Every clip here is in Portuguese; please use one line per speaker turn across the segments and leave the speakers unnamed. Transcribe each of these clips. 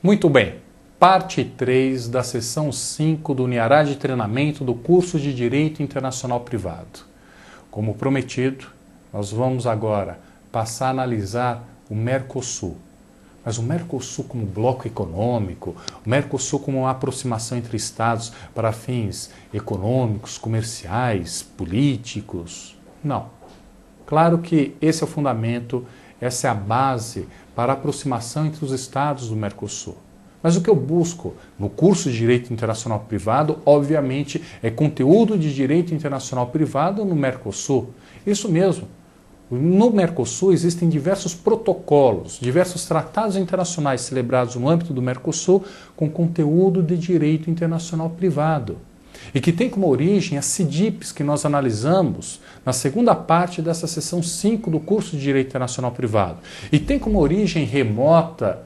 Muito bem, parte 3 da sessão 5 do Uniará de treinamento do curso de Direito Internacional Privado. Como prometido, nós vamos agora passar a analisar o Mercosul. Mas o Mercosul como bloco econômico, o Mercosul como uma aproximação entre Estados para fins econômicos, comerciais, políticos, não. Claro que esse é o fundamento, essa é a base para a aproximação entre os Estados do Mercosul. Mas o que eu busco no curso de Direito Internacional Privado, obviamente, é conteúdo de Direito Internacional Privado no Mercosul. Isso mesmo. No Mercosul existem diversos protocolos, diversos tratados internacionais celebrados no âmbito do Mercosul com conteúdo de Direito Internacional Privado. E que tem como origem as CIDIPs que nós analisamos na segunda parte dessa sessão 5 do curso de Direito Internacional Privado. E tem como origem remota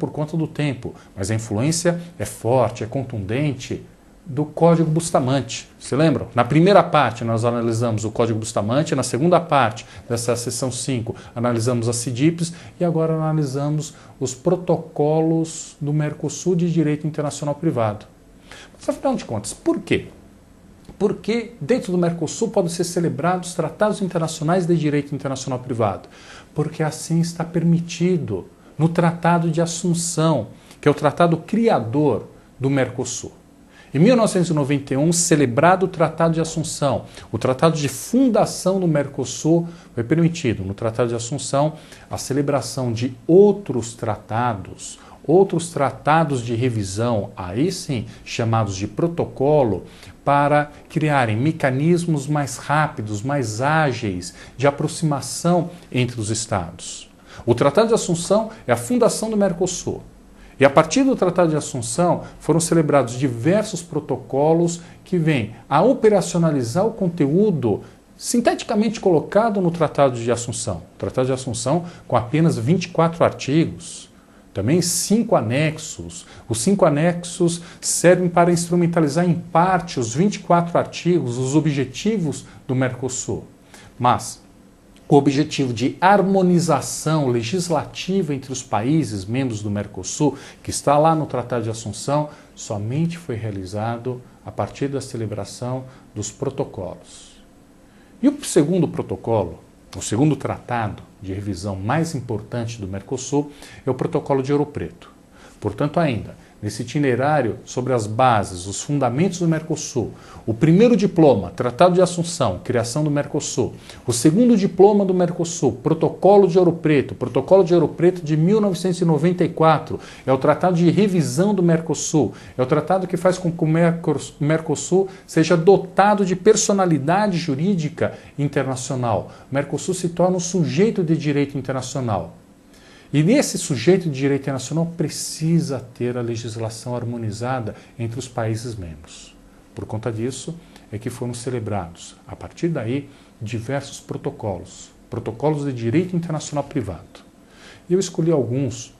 por conta do tempo, mas a influência é forte, é contundente, do Código Bustamante. Se lembram? Na primeira parte nós analisamos o Código Bustamante, na segunda parte dessa sessão 5 analisamos as CIDIPs e agora analisamos os protocolos do Mercosul de Direito Internacional Privado. Mas afinal de contas, por quê? Porque dentro do Mercosul podem ser celebrados tratados internacionais de direito internacional privado. Porque assim está permitido no Tratado de Assunção, que é o tratado criador do Mercosul. Em 1991, celebrado o Tratado de Assunção, o Tratado de Fundação do Mercosul, foi permitido no Tratado de Assunção a celebração de outros tratados de revisão, aí sim chamados de protocolo, para criarem mecanismos mais rápidos, mais ágeis de aproximação entre os Estados. O Tratado de Assunção é a fundação do Mercosul. E a partir do Tratado de Assunção foram celebrados diversos protocolos que vêm a operacionalizar o conteúdo sinteticamente colocado no Tratado de Assunção. O Tratado de Assunção com apenas 24 artigos. Também 5 anexos. Os 5 anexos servem para instrumentalizar em parte os 24 artigos, os objetivos do Mercosul. Mas o objetivo de harmonização legislativa entre os países membros do Mercosul, que está lá no Tratado de Assunção, somente foi realizado a partir da celebração dos protocolos. E o segundo protocolo, o segundo tratado de revisão mais importante do Mercosul é o Protocolo de Ouro Preto. Portanto, ainda, nesse itinerário sobre as bases, os fundamentos do Mercosul, o primeiro diploma, Tratado de Assunção, criação do Mercosul, o segundo diploma do Mercosul, Protocolo de Ouro Preto de 1994, é o Tratado de Revisão do Mercosul, é o tratado que faz com que o Mercosul seja dotado de personalidade jurídica internacional. O Mercosul se torna um sujeito de direito internacional. E nesse sujeito de direito internacional precisa ter a legislação harmonizada entre os países membros. Por conta disso é que foram celebrados, a partir daí, diversos protocolos de direito internacional privado. E eu escolhi alguns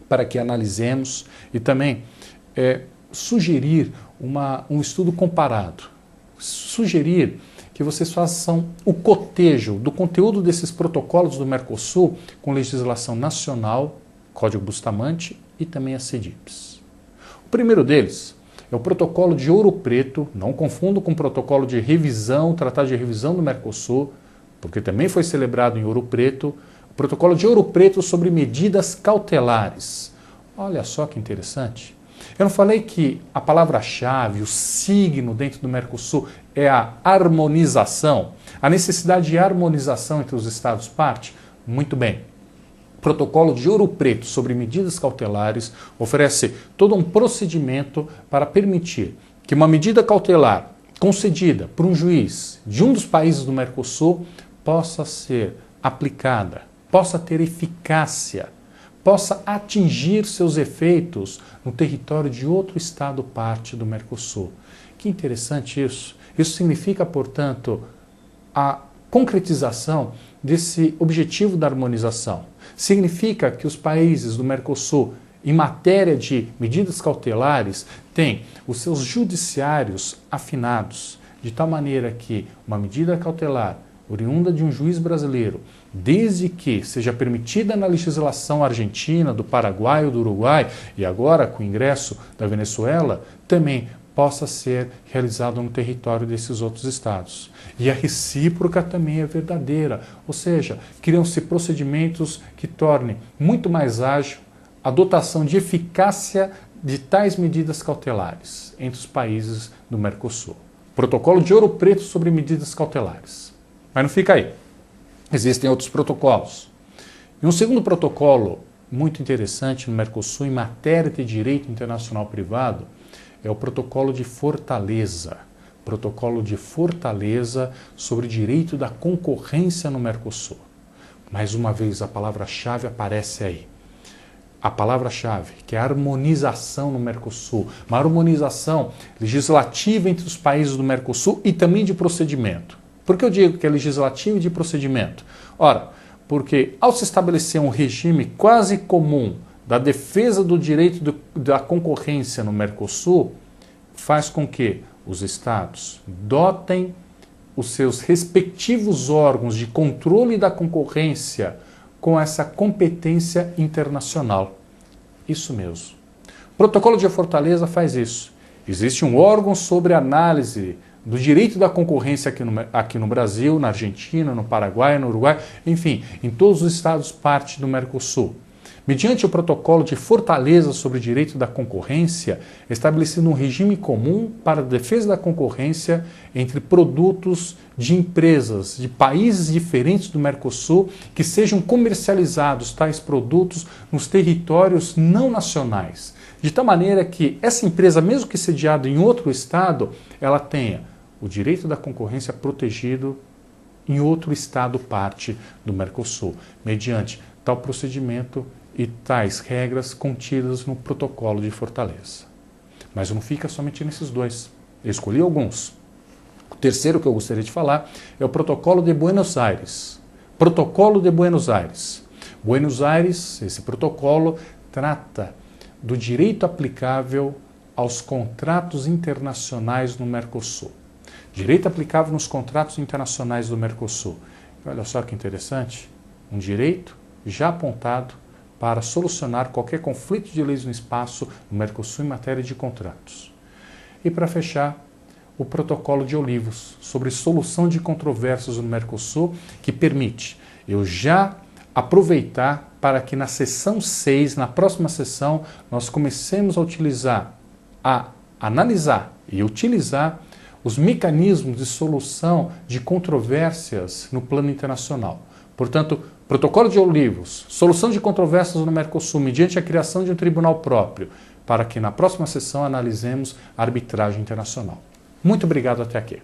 para que analisemos e também sugerir um estudo comparado. Sugerir que vocês façam o cotejo do conteúdo desses protocolos do Mercosul com legislação nacional, Código Bustamante e também as CIDIPs. O primeiro deles é o Protocolo de Ouro Preto, não confundo com o Protocolo de Revisão, Tratado de Revisão do Mercosul, porque também foi celebrado em Ouro Preto, o Protocolo de Ouro Preto sobre medidas cautelares. Olha só que interessante. Eu não falei que a palavra-chave, o signo dentro do Mercosul é a harmonização? A necessidade de harmonização entre os Estados parte? Muito bem. O Protocolo de Ouro Preto sobre medidas cautelares oferece todo um procedimento para permitir que uma medida cautelar concedida por um juiz de um dos países do Mercosul possa ser aplicada, possa ter eficácia, possa atingir seus efeitos no território de outro Estado parte do Mercosul. Que interessante isso. Isso significa, portanto, a concretização desse objetivo da harmonização. Significa que os países do Mercosul, em matéria de medidas cautelares, têm os seus judiciários afinados, de tal maneira que uma medida cautelar oriunda de um juiz brasileiro, desde que seja permitida na legislação argentina, do Paraguai ou do Uruguai, e agora com o ingresso da Venezuela, também possa ser realizado no território desses outros estados. E a recíproca também é verdadeira, ou seja, criam-se procedimentos que tornem muito mais ágil a dotação de eficácia de tais medidas cautelares entre os países do Mercosul. Protocolo de Ouro Preto sobre medidas cautelares. Mas não fica aí. Existem outros protocolos. E um segundo protocolo muito interessante no Mercosul em matéria de direito internacional privado é o Protocolo de Fortaleza. Protocolo de Fortaleza sobre direito da concorrência no Mercosul. Mais uma vez a palavra-chave aparece aí. A palavra-chave, que é a harmonização no Mercosul. Uma harmonização legislativa entre os países do Mercosul e também de procedimento. Por que eu digo que é legislativo e de procedimento? Ora, porque ao se estabelecer um regime quase comum da defesa do direito da concorrência no Mercosul, faz com que os estados dotem os seus respectivos órgãos de controle da concorrência com essa competência internacional. Isso mesmo. O Protocolo de Fortaleza faz isso. Existe um órgão sobre análise do direito da concorrência aqui no Brasil, na Argentina, no Paraguai, no Uruguai, enfim, em todos os estados parte do Mercosul. Mediante o Protocolo de Fortaleza sobre o direito da concorrência, é estabelecido um regime comum para a defesa da concorrência entre produtos de empresas de países diferentes do Mercosul que sejam comercializados tais produtos nos territórios não nacionais, de tal maneira que essa empresa, mesmo que sediada em outro estado, ela tenha o direito da concorrência protegido em outro estado parte do Mercosul, mediante tal procedimento e tais regras contidas no Protocolo de Fortaleza. Mas não fica somente nesses dois. Eu escolhi alguns. O terceiro que eu gostaria de falar é o Protocolo de Buenos Aires. Protocolo de Buenos Aires. Buenos Aires, esse protocolo, trata do direito aplicável aos contratos internacionais no Mercosul. Direito aplicável nos contratos internacionais do Mercosul. Olha só que interessante. Um direito já apontado para solucionar qualquer conflito de leis no espaço no Mercosul em matéria de contratos. E para fechar, o Protocolo de Olivos, sobre solução de controvérsias no Mercosul, que permite eu já aproveitar para que na sessão 6, na próxima sessão, nós comecemos a analisar e utilizar os mecanismos de solução de controvérsias no plano internacional. Portanto, Protocolo de Olivos, solução de controvérsias no Mercosul mediante a criação de um tribunal próprio, para que na próxima sessão analisemos a arbitragem internacional. Muito obrigado até aqui.